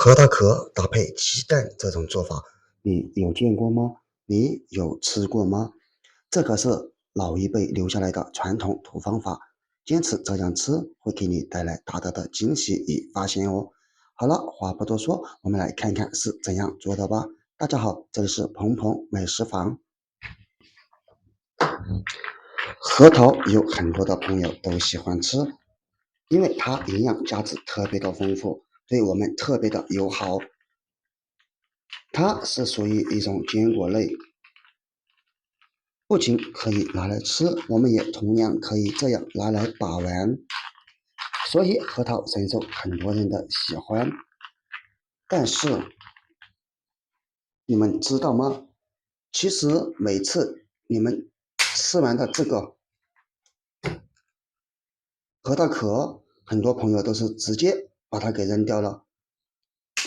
核桃壳搭配鸡蛋这种做法，你有见过吗？你有吃过吗？这可是老一辈留下来的传统土方法，坚持这样吃会给你带来大大的惊喜与发现哦。好了，话不多说，我们来看看是怎样做的吧。大家好，这里是鹏鹏美食坊。核桃有很多的朋友都喜欢吃，因为它营养价值特别的丰富，对我们特别的友好。它是属于一种坚果类，不仅可以拿来吃，我们也同样可以这样拿来把玩，所以核桃深受很多人的喜欢。但是你们知道吗？其实每次你们吃完的这个核桃壳，很多朋友都是直接把它给扔掉了，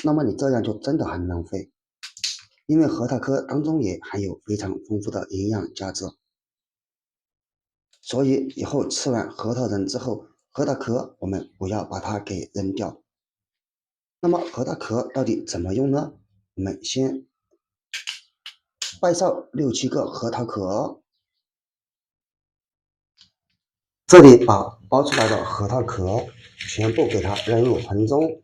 那么你这样就真的很浪费，因为核桃壳当中也含有非常丰富的营养价值。所以以后吃完核桃仁之后，核桃壳我们不要把它给扔掉。那么核桃壳到底怎么用呢？我们先掰上6、7个核桃壳，这里把剥出来的核桃壳全部给它扔入盆中，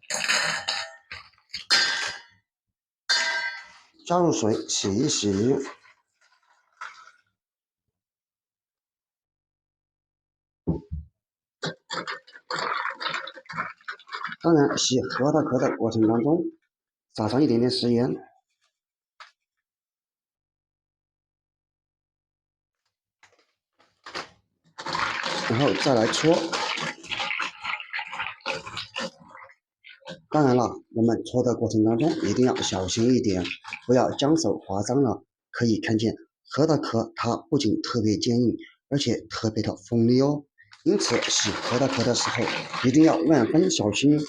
加入水洗一洗。当然，洗核桃壳的过程当中，撒上一点点食盐，然后再来搓。当然了，我们搓的过程当中一定要小心一点，不要将手划伤了。可以看见核桃壳它不仅特别坚硬，而且特别的锋利哦。因此洗核桃壳的时候一定要万分小心。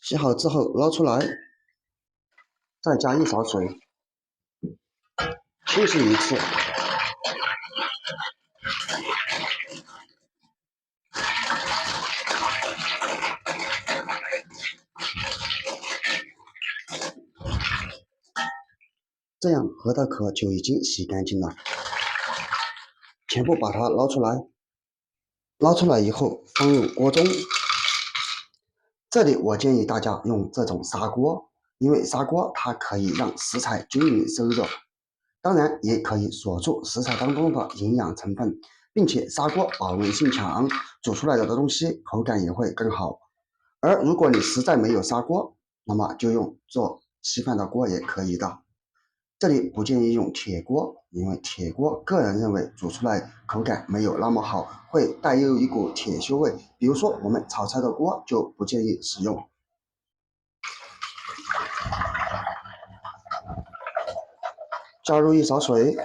洗好之后捞出来，再加一勺水，清洗一次。这样核桃壳就已经洗干净了，全部把它捞出来。捞出来以后放入锅中，这里我建议大家用这种砂锅，因为砂锅它可以让食材均匀受热，当然也可以锁住食材当中的营养成分，并且砂锅保温性强，煮出来的东西口感也会更好。而如果你实在没有砂锅，那么就用做稀饭的锅也可以的。这里不建议用铁锅，因为铁锅个人认为煮出来口感没有那么好，会带有一股铁锈味。比如说我们炒菜的锅就不建议使用。加入一勺水，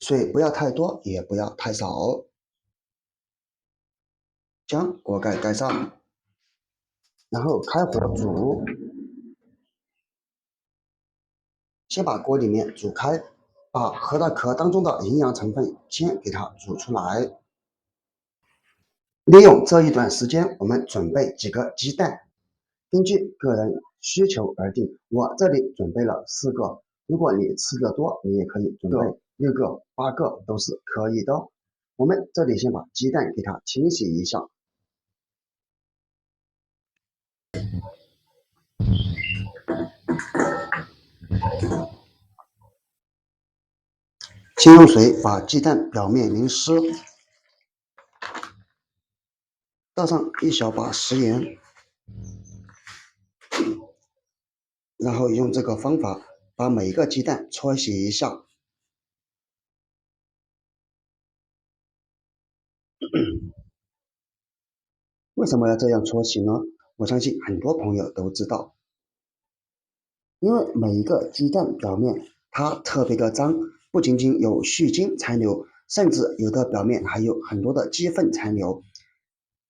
水不要太多，也不要太少。将锅盖盖上，然后开火煮，先把锅里面煮开，把核桃壳当中的营养成分先给它煮出来。利用这一段时间，我们准备几个鸡蛋，根据个人需求而定。我这里准备了4个，如果你吃的多，你也可以准备6个、8个都是可以的。我们这里先把鸡蛋给它清洗一下，先用水把鸡蛋表面淋湿，倒上1小把食盐，然后用这个方法把每一个鸡蛋搓洗一下。为什么要这样搓洗呢？我相信很多朋友都知道，因为每一个鸡蛋表面它特别的脏，不仅仅有细菌残留，甚至有的表面还有很多的鸡粪残留，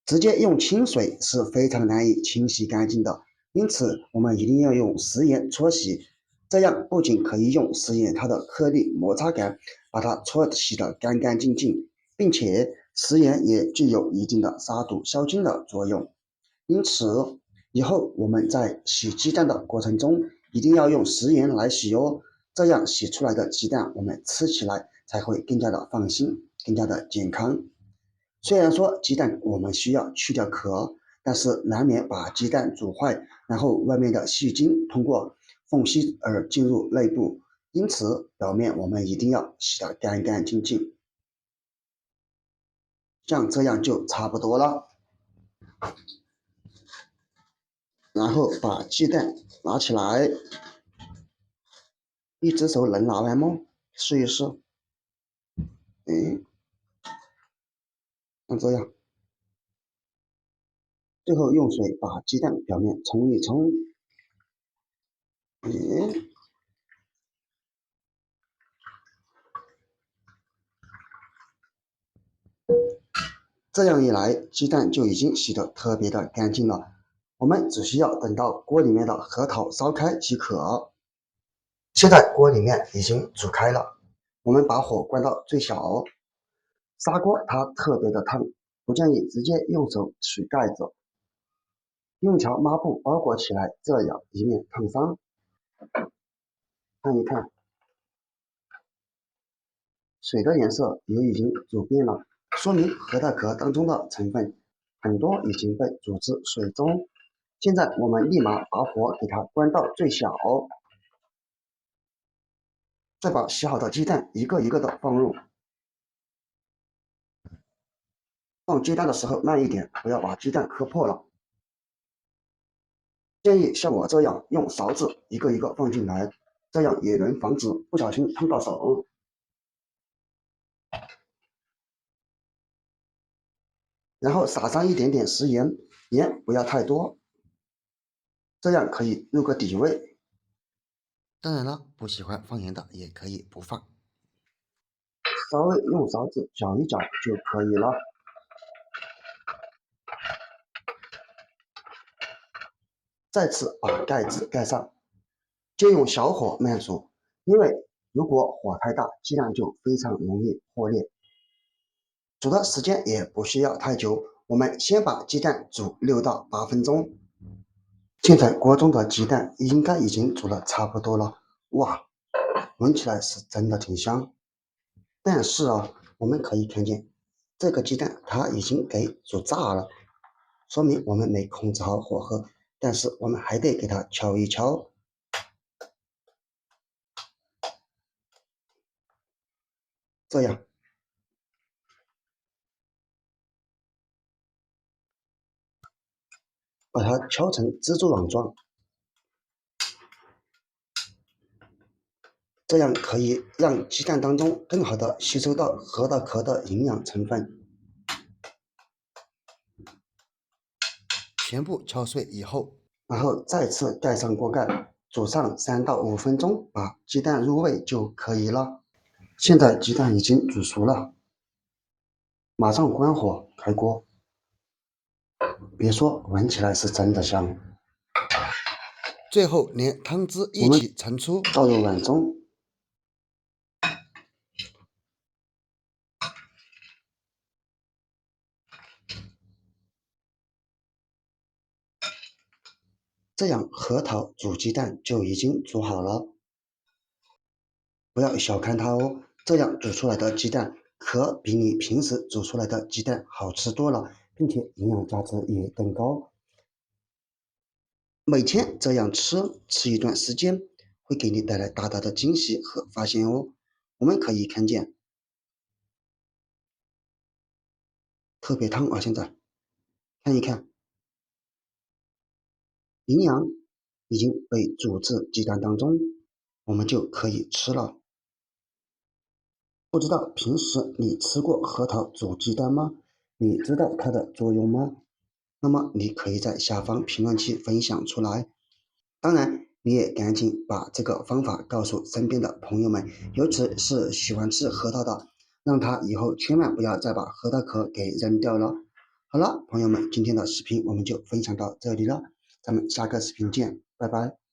直接用清水是非常难以清洗干净的。因此，我们一定要用食盐搓洗，这样不仅可以用食盐它的颗粒摩擦感把它搓洗得干干净净，并且食盐也具有一定的杀毒消菌的作用。因此，以后我们在洗鸡蛋的过程中，一定要用食盐来洗哦，这样洗出来的鸡蛋我们吃起来才会更加的放心，更加的健康。虽然说鸡蛋我们需要去掉壳，但是难免把鸡蛋煮坏，然后外面的细菌通过缝隙而进入内部，因此表面我们一定要洗得干干净净，像这样就差不多了。然后把鸡蛋拿起来，一只手能拿完吗？试一试。像这样，最后用水把鸡蛋表面冲一冲。这样一来，鸡蛋就已经洗得特别的干净了。我们只需要等到锅里面的核桃烧开即可。现在锅里面已经煮开了，我们把火关到最小。砂锅它特别的烫，不建议直接用手取盖子，用条抹布包裹起来，这样以免烫伤。看一看，水的颜色也已经煮变了，说明核桃壳当中的成分很多已经被煮至水中。现在我们立马把火给它关到最小，再把洗好的鸡蛋一个一个的放入。放鸡蛋的时候慢一点，不要把鸡蛋磕破了。建议像我这样用勺子一个一个放进来，这样也能防止不小心烫到手。然后撒上一点点食盐，盐不要太多，这样可以入个底味。当然了，不喜欢放盐的也可以不放，稍微用勺子搅一搅就可以了。再次把盖子盖上，就用小火慢煮，因为如果火太大，鸡蛋就非常容易破裂。煮的时间也不需要太久，我们先把鸡蛋煮6到8分钟。现在锅中的鸡蛋应该已经煮得差不多了，哇，闻起来是真的挺香。但是啊，我们可以看见这个鸡蛋它已经给煮炸了，说明我们没控制好火候，但是我们还得给它敲一敲，这样把它敲成蜘蛛网状，这样可以让鸡蛋当中更好的吸收到核桃壳的营养成分。全部敲碎以后，然后再次盖上锅盖，煮上3到5分钟，把鸡蛋入味就可以了。现在鸡蛋已经煮熟了，马上关火开锅。别说，闻起来是真的香。最后连汤汁一起盛出，倒入碗中。这样核桃煮鸡蛋就已经煮好了，不要小看它哦。这样煮出来的鸡蛋可比你平时煮出来的鸡蛋好吃多了，并且营养价值也更高。每天这样吃一段时间，会给你带来大大的惊喜和发现哦。我们可以看见特别烫啊，现在看一看，营养已经被煮至鸡蛋当中，我们就可以吃了。不知道平时你吃过核桃煮鸡蛋吗？你知道它的作用吗？那么你可以在下方评论区分享出来。当然，你也赶紧把这个方法告诉身边的朋友们，尤其是喜欢吃核桃的，让他以后千万不要再把核桃壳给扔掉了。好了，朋友们，今天的视频我们就分享到这里了，咱们下个视频见，拜拜。